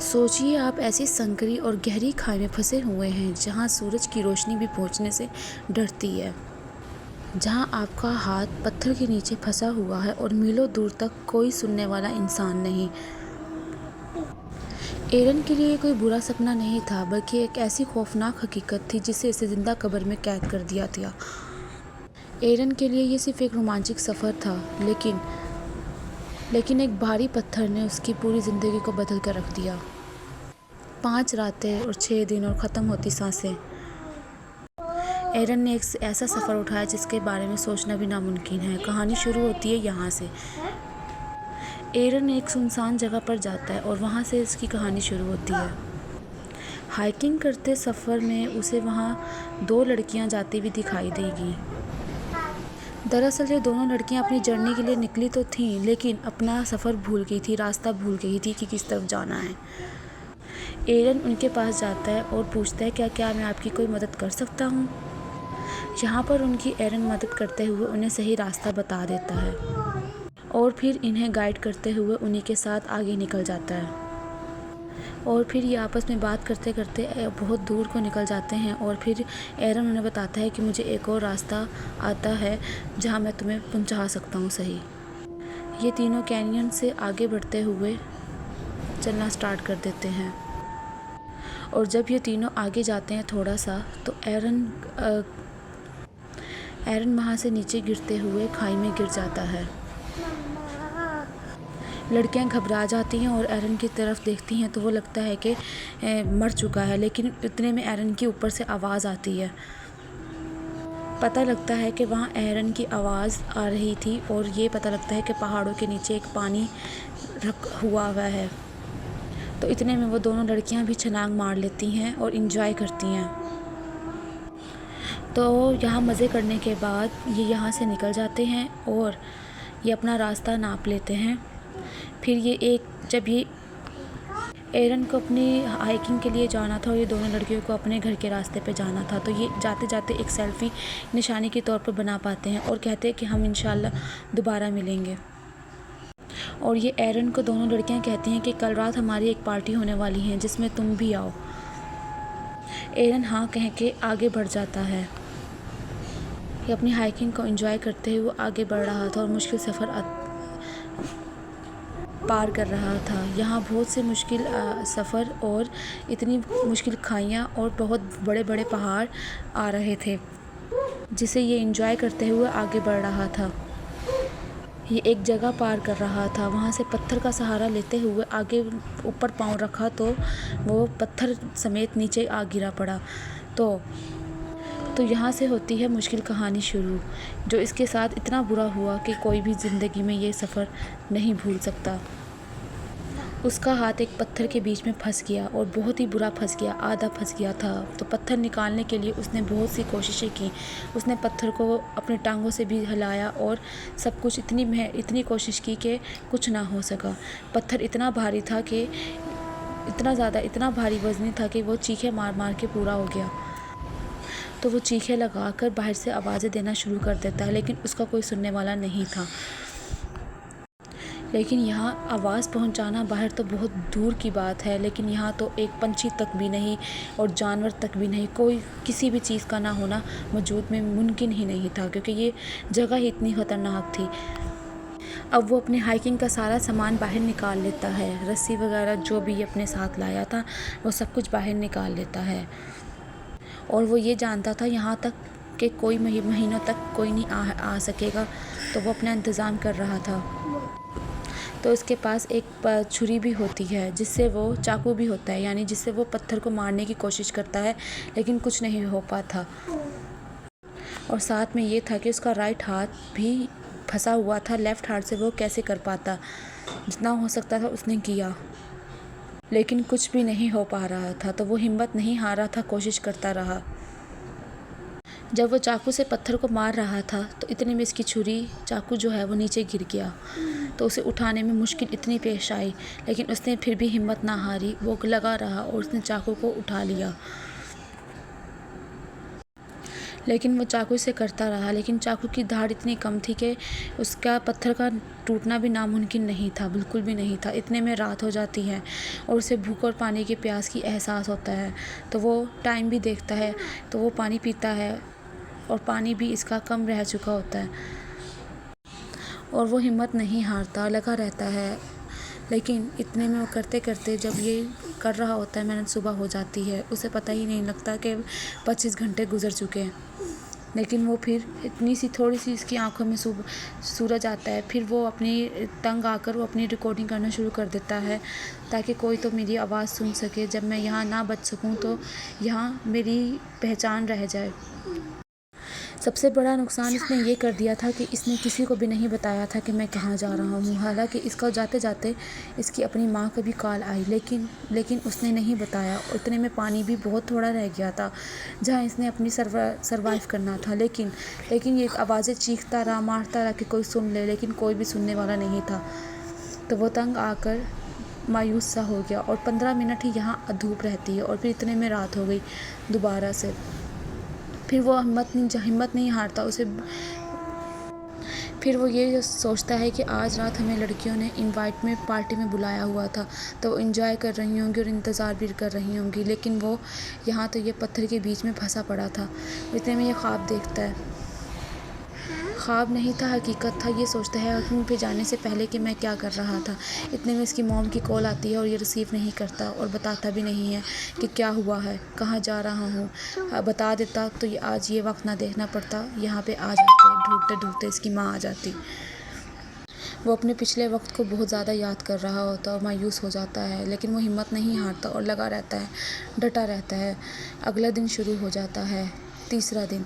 सोचिए आप ऐसी संकरी और गहरी खाई में फंसे हुए हैं जहां सूरज की रोशनी भी पहुंचने से डरती है, जहां आपका हाथ पत्थर के नीचे फंसा हुआ है और मीलों दूर तक कोई सुनने वाला इंसान नहीं। एरन के लिए ये कोई बुरा सपना नहीं था, बल्कि एक ऐसी खौफनाक हकीकत थी जिसे इसे जिंदा कब्र में कैद कर दिया था। एरन के लिए ये सिर्फ एक रोमांचक सफ़र था, लेकिन एक भारी पत्थर ने उसकी पूरी ज़िंदगी को बदल कर रख दिया। 5 रातें और 6 दिन और ख़त्म होती सांसें। एरन ने एक ऐसा सफ़र उठाया जिसके बारे में सोचना भी नामुमकिन है। कहानी शुरू होती है यहाँ से। एरन एक सुनसान जगह पर जाता है और वहाँ से इसकी कहानी शुरू होती है। हाइकिंग करते सफ़र में उसे वहाँ 2 लड़कियाँ जाती हुई दिखाई देगी। दरअसल ये दोनों लड़कियाँ अपनी जर्नी के लिए निकली तो थीं, लेकिन अपना सफ़र भूल गई थी, रास्ता भूल गई थी कि किस तरफ जाना है। एरन उनके पास जाता है और पूछता है क्या मैं आपकी कोई मदद कर सकता हूँ। यहाँ पर उनकी एरन मदद करते हुए उन्हें सही रास्ता बता देता है और फिर इन्हें गाइड करते हुए उन्हीं के साथ आगे निकल जाता है। और फिर ये आपस में बात करते करते बहुत दूर को निकल जाते हैं और फिर एरन उन्हें बताता है कि मुझे एक और रास्ता आता है जहाँ मैं तुम्हें पहुँचा सकता हूँ सही। ये तीनों कैनियन से आगे बढ़ते हुए चलना स्टार्ट कर देते हैं और जब ये तीनों आगे जाते हैं थोड़ा सा, तो एरन वहाँ से नीचे गिरते हुए खाई में गिर जाता है। लड़कियां घबरा जाती हैं और एरन की तरफ देखती हैं तो वो लगता है कि मर चुका है, लेकिन इतने में एरन की ऊपर से आवाज़ आती है। पता लगता है कि वहाँ एरन की आवाज़ आ रही थी और ये पता लगता है कि पहाड़ों के नीचे एक पानी हुआ है। तो इतने में वो दोनों लड़कियां भी छलांग मार लेती हैं और इंजॉय करती हैं। तो यहाँ मज़े करने के बाद ये यहाँ से निकल जाते हैं और ये अपना रास्ता नाप लेते हैं। फिर जब ये एरन को अपनी हाइकिंग के लिए जाना था और ये दोनों लड़कियों को अपने घर के रास्ते पे जाना था, तो ये जाते जाते एक सेल्फ़ी निशानी के तौर पर बना पाते हैं और कहते हैं कि हम इंशाल्लाह दोबारा मिलेंगे। और ये एरन को दोनों लड़कियां कहती हैं कि कल रात हमारी एक पार्टी होने वाली है जिसमें तुम भी आओ। एरन हाँ कह के आगे बढ़ जाता है। ये अपनी हाइकिंग को एंजॉय करते हुए आगे बढ़ रहा था और मुश्किल सफ़र पार कर रहा था। यहाँ बहुत से मुश्किल सफ़र और इतनी मुश्किल खाइयाँ और बहुत बड़े बड़े पहाड़ आ रहे थे जिसे ये एंजॉय करते हुए आगे बढ़ रहा था। ये एक जगह पार कर रहा था, वहाँ से पत्थर का सहारा लेते हुए आगे ऊपर पाँव रखा तो वो पत्थर समेत नीचे आ गिरा पड़ा। तो यहाँ से होती है मुश्किल कहानी शुरू, जो इसके साथ इतना बुरा हुआ कि कोई भी ज़िंदगी में ये सफ़र नहीं भूल सकता। उसका हाथ एक पत्थर के बीच में फंस गया और बहुत ही बुरा फंस गया, आधा फंस गया था। तो पत्थर निकालने के लिए उसने बहुत सी कोशिशें की। उसने पत्थर को अपनी टांगों से भी हिलाया और सब कुछ इतनी कोशिश की कि कुछ ना हो सका। पत्थर इतना भारी था कि इतना भारी वज़नी था कि वो चीखें मार मार के पूरा हो गया। तो वो चीखें लगाकर बाहर से आवाज़ें देना शुरू कर देता है, लेकिन उसका कोई सुनने वाला नहीं था। लेकिन यहाँ आवाज़ पहुँचाना बाहर तो बहुत दूर की बात है, लेकिन यहाँ तो एक पंछी तक भी नहीं और जानवर तक भी नहीं, कोई किसी भी चीज़ का ना होना वजूद में मुमकिन ही नहीं था, क्योंकि ये जगह ही इतनी ख़तरनाक थी। अब वो अपने हाइकिंग का सारा सामान बाहर निकाल लेता है, रस्सी वगैरह जो भी अपने साथ लाया था वो सब कुछ बाहर निकाल लेता है। और वो ये जानता था यहाँ तक कि कोई महीनों तक कोई नहीं आ सकेगा, तो वो अपना इंतज़ाम कर रहा था। तो उसके पास एक छुरी भी होती है, जिससे वो चाकू भी होता है, यानी जिससे वो पत्थर को मारने की कोशिश करता है, लेकिन कुछ नहीं हो पाता। और साथ में ये था कि उसका राइट हाथ भी फंसा हुआ था, लेफ़्ट हाथ से वो कैसे कर पाता। जितना हो सकता था उसने किया, लेकिन कुछ भी नहीं हो पा रहा था। तो वो हिम्मत नहीं हार रहा था, कोशिश करता रहा। जब वो चाकू से पत्थर को मार रहा था तो इतने में इसकी चाकू जो है वो नीचे गिर गया। तो उसे उठाने में मुश्किल इतनी पेश आई, लेकिन उसने फिर भी हिम्मत ना हारी, वो लगा रहा और उसने चाकू को उठा लिया। लेकिन वो चाकू से करता रहा, लेकिन चाकू की धार इतनी कम थी कि उसका पत्थर का टूटना भी नामुमकिन नहीं था, बिल्कुल भी नहीं था। इतने में रात हो जाती है और उसे भूख और पानी की प्यास की एहसास होता है। तो वो टाइम भी देखता है, तो वो पानी पीता है और पानी भी इसका कम रह चुका होता है और वो हिम्मत नहीं हारता, लगा रहता है। लेकिन इतने में वो करते करते जब ये कर रहा होता है, मेहनत सुबह हो जाती है। उसे पता ही नहीं लगता कि 25 घंटे गुजर चुके हैं। लेकिन वो फिर इतनी सी थोड़ी सी इसकी आंखों में सूरज आता है। फिर वो अपनी तंग आकर वो अपनी रिकॉर्डिंग करना शुरू कर देता है ताकि कोई तो मेरी आवाज़ सुन सके। जब मैं यहाँ ना बच सकूँ तो यहाँ मेरी पहचान रह जाए। सबसे बड़ा नुकसान इसने ये कर दिया था कि इसने किसी को भी नहीं बताया था कि मैं कहाँ जा रहा हूँ। हालांकि इसका जाते जाते इसकी अपनी माँ का भी कॉल आई, लेकिन उसने नहीं बताया। इतने में पानी भी बहुत थोड़ा रह गया था जहाँ इसने अपनी सर्वाइव करना था। लेकिन ये आवाज़ें चीखता रहा, मारता रहा कि कोई सुन ले, लेकिन कोई भी सुनने वाला नहीं था। तो वो तंग आकर मायूस सा हो गया और 15 मिनट ही यहाँ धूप रहती है और फिर इतने में रात हो गई दोबारा से। फिर वो हिम्मत नहीं हारता। फिर वो ये सोचता है कि आज रात हमें लड़कियों ने इनवाइट में पार्टी में बुलाया हुआ था, तो वो इंजॉय कर रही होंगी और इंतज़ार भी कर रही होंगी। लेकिन वो यहाँ तो ये पत्थर के बीच में फंसा पड़ा था। इतने में ये ख्वाब देखता है। ख्वाब नहीं था, हकीकत था। ये सोचता है रूम पे जाने से पहले कि मैं क्या कर रहा था। इतने में इसकी मॉम की कॉल आती है और ये रिसीव नहीं करता और बताता भी नहीं है कि क्या हुआ है, कहाँ जा रहा हूँ। बता देता तो ये आज ये वक्त ना देखना पड़ता। यहाँ पे आ जाते, ढूंढते ढूंढते इसकी माँ आ जाती। वो अपने पिछले वक्त को बहुत ज़्यादा याद कर रहा होता और मायूस हो जाता है, लेकिन वो हिम्मत नहीं हारता और लगा रहता है, डटा रहता है। अगला दिन शुरू हो जाता है, तीसरा दिन।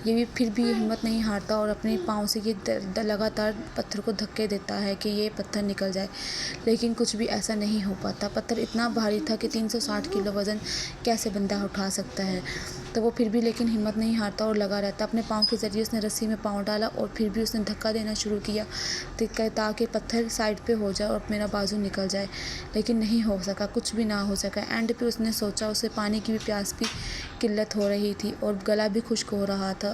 ये भी फिर भी हिम्मत नहीं हारता और अपने पाँव से ये लगातार पत्थर को धक्के देता है कि ये पत्थर निकल जाए, लेकिन कुछ भी ऐसा नहीं हो पाता। पत्थर इतना भारी था कि 360 किलो वज़न कैसे बंदा उठा सकता है। तो वो फिर भी लेकिन हिम्मत नहीं हारता और लगा रहता। अपने पाँव के ज़रिए उसने रस्सी में पाँव डाला और फिर भी उसने धक्का देना शुरू किया ताकि पत्थर साइड पे हो जाए और मेरा बाजू निकल जाए, लेकिन नहीं हो सका, कुछ भी ना हो सका। एंड पे उसने सोचा, उसे पानी की भी प्यास भी किल्लत हो रही थी और गला भी खुश्क हो रहा था।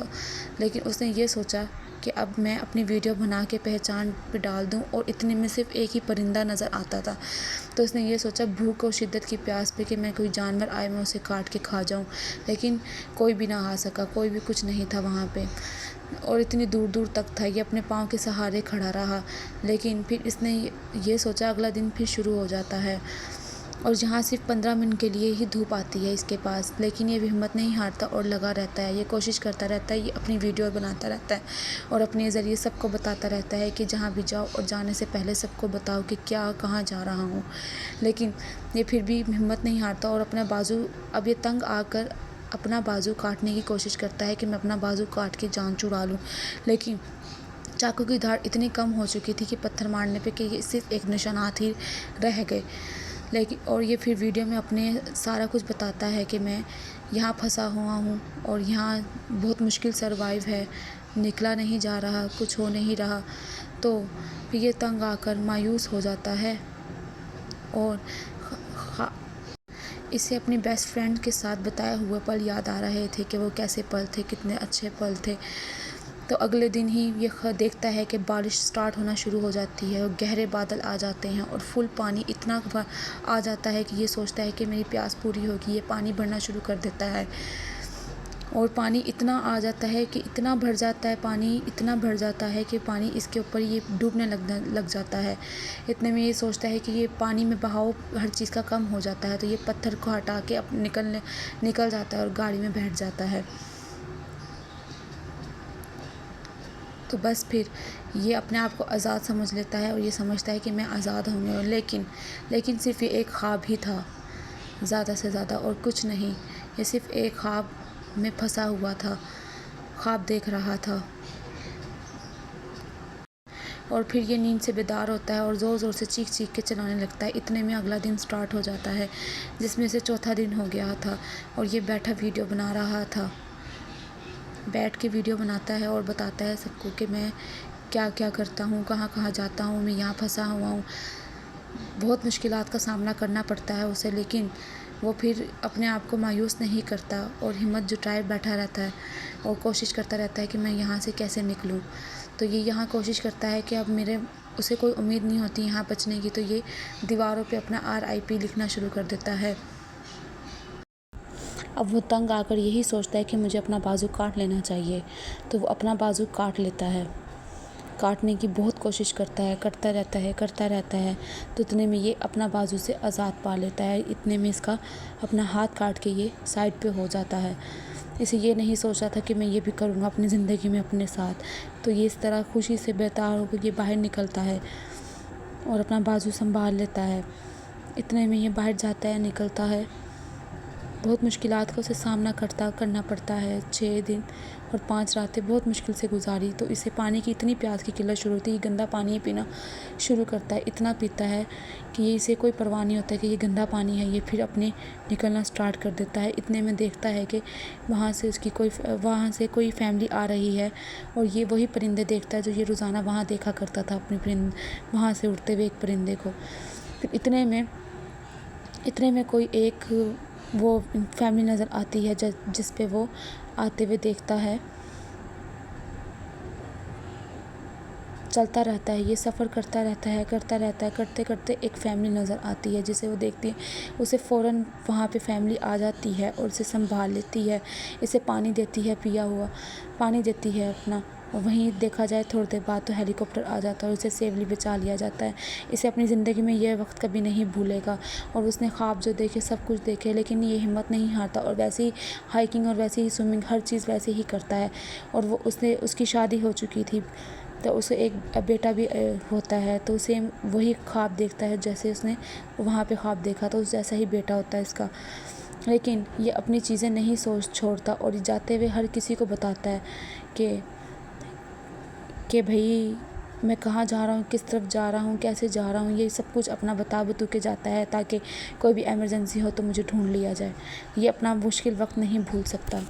लेकिन उसने ये सोचा कि अब मैं अपनी वीडियो बना के पहचान पे डाल दूं और इतने में सिर्फ एक ही परिंदा नज़र आता था। तो उसने ये सोचा भूख और शिद्दत की प्यास पे कि मैं कोई जानवर आए मैं उसे काट के खा जाऊं, लेकिन कोई भी ना आ सका, कोई भी कुछ नहीं था वहाँ पे और इतनी दूर दूर तक था। ये अपने पाँव के सहारे खड़ा रहा। लेकिन फिर इसने ये सोचा अगला दिन फिर शुरू हो जाता है और जहाँ सिर्फ 15 मिनट के लिए ही धूप आती है इसके पास, लेकिन ये हिम्मत नहीं हारता और लगा रहता है। ये कोशिश करता रहता है, ये अपनी वीडियो बनाता रहता है और अपने ज़रिए सबको बताता रहता है कि जहाँ भी जाओ और जाने से पहले सबको बताओ कि क्या कहाँ जा रहा हूँ। लेकिन ये फिर भी हिम्मत नहीं हारता और अपना बाजू, अब ये तंग आकर अपना बाजू काटने की कोशिश करता है कि मैं अपना बाजू काट के जान छुड़ा लूँ, लेकिन चाकू की धार इतनी कम हो चुकी थी कि पत्थर मारने पे कि ये सिर्फ एक निशानात ही रह गए। लेकिन और ये फिर वीडियो में अपने सारा कुछ बताता है कि मैं यहाँ फंसा हुआ हूँ और यहाँ बहुत मुश्किल सर्वाइव है, निकला नहीं जा रहा, कुछ हो नहीं रहा। तो फिर ये तंग आकर मायूस हो जाता है और इसे अपनी बेस्ट फ्रेंड के साथ बताए हुए पल याद आ रहे थे कि वो कैसे पल थे, कितने अच्छे पल थे। तो अगले दिन ही ये देखता है कि बारिश स्टार्ट होना शुरू हो जाती है और गहरे बादल आ जाते हैं और फुल पानी इतना आ जाता है कि ये सोचता है कि मेरी प्यास पूरी होगी। ये पानी भरना शुरू कर देता है और पानी इतना आ जाता है कि इतना भर जाता है, पानी इतना भर जाता है कि पानी इसके ऊपर ये डूबने लग जाता है। इतने में ये सोचता है कि ये पानी में बहाव हर चीज़ का कम हो जाता है, तो ये पत्थर को हटा के निकल जाता है और गाड़ी में बैठ जाता है। तो बस फिर ये अपने आप को आज़ाद समझ लेता है और ये समझता है कि मैं आज़ाद होंगे। लेकिन सिर्फ ये एक ख्वाब ही था, ज़्यादा से ज़्यादा और कुछ नहीं। ये सिर्फ एक ख्वाब में फंसा हुआ था, ख्वाब देख रहा था। और फिर ये नींद से बेदार होता है और ज़ोर ज़ोर से चीख चीख के चलाने लगता है। इतने में अगला दिन स्टार्ट हो जाता है, जिसमें से चौथा दिन हो गया था और ये बैठा वीडियो बना रहा था। बैठ के वीडियो बनाता है और बताता है सबको कि मैं क्या क्या करता हूँ, कहाँ कहाँ जाता हूँ, मैं यहाँ फंसा हुआ हूँ। बहुत मुश्किलात का सामना करना पड़ता है उसे, लेकिन वो फिर अपने आप को मायूस नहीं करता और हिम्मत जुटाए बैठा रहता है और कोशिश करता रहता है कि मैं यहाँ से कैसे निकलूँ। तो ये यहाँ कोशिश करता है कि अब मेरे उसे कोई उम्मीद नहीं होती यहाँ बचने की, तो ये दीवारों पे अपना RIP लिखना शुरू कर देता है। अब वो तंग आकर यही सोचता है कि मुझे अपना बाजू काट लेना चाहिए, तो वो अपना बाजू काट लेता है। काटने की बहुत कोशिश करता है, करता रहता है। तो इतने में ये अपना बाजू से आज़ाद पा लेता है। इतने में इसका अपना हाथ काट के ये साइड पे हो जाता है। इसे ये नहीं सोचा था कि मैं ये भी करूँगा अपनी ज़िंदगी में अपने साथ। तो ये इस तरह खुशी से बेताब होकर ये बाहर निकलता है और अपना बाजू संभाल लेता है। इतने में ये बाहर जाता है, निकलता है। बहुत मुश्किलात का उसे सामना करना पड़ता है। 6 दिन और 5 रातें बहुत मुश्किल से गुजारी। तो इसे पानी की इतनी प्यास की किल्लत शुरू होती है, ये गंदा पानी पीना शुरू करता है। इतना पीता है कि ये इसे कोई परवाह नहीं होता कि ये गंदा पानी है। ये फिर अपने निकलना स्टार्ट कर देता है। इतने में देखता है कि वहाँ से कोई फैमिली आ रही है और ये वही परिंदे देखता है जो ये रोज़ाना वहाँ देखा करता था, अपने वहाँ से उड़ते हुए एक परिंदे को। फिर इतने में कोई एक वो फैमिली नज़र आती है जिस पे वो आते हुए देखता है। चलता रहता है, ये सफ़र करता रहता है। करते करते एक फैमिली नज़र आती है जिसे वो देखती है। उसे फ़ौरन वहाँ पे फैमिली आ जाती है और उसे संभाल लेती है। इसे पानी देती है, पिया हुआ पानी देती है अपना। और वहीं देखा जाए थोड़ी देर बाद तो हेलीकॉप्टर आ जाता है और उसे सेफली बचा लिया जाता है। इसे अपनी ज़िंदगी में यह वक्त कभी नहीं भूलेगा और उसने ख्वाब जो देखे सब कुछ देखे, लेकिन ये हिम्मत नहीं हारता और वैसे ही हाइकिंग और वैसे ही स्विमिंग हर चीज़ वैसे ही करता है। और वो उसकी शादी हो चुकी थी, तो उसे एक बेटा भी होता है। तो सेम वही ख्वाब देखता है जैसे उसने वहाँ पे ख्वाब देखा, तो उस जैसा ही बेटा होता है इसका। लेकिन ये अपनी चीज़ें नहीं सोच छोड़ता और जाते हुए हर किसी को बताता है कि भाई मैं कहाँ जा रहा हूँ, किस तरफ जा रहा हूँ, कैसे जा रहा हूँ, ये सब कुछ अपना बता के जाता है ताकि कोई भी इमरजेंसी हो तो मुझे ढूंढ लिया जाए। ये अपना मुश्किल वक्त नहीं भूल सकता।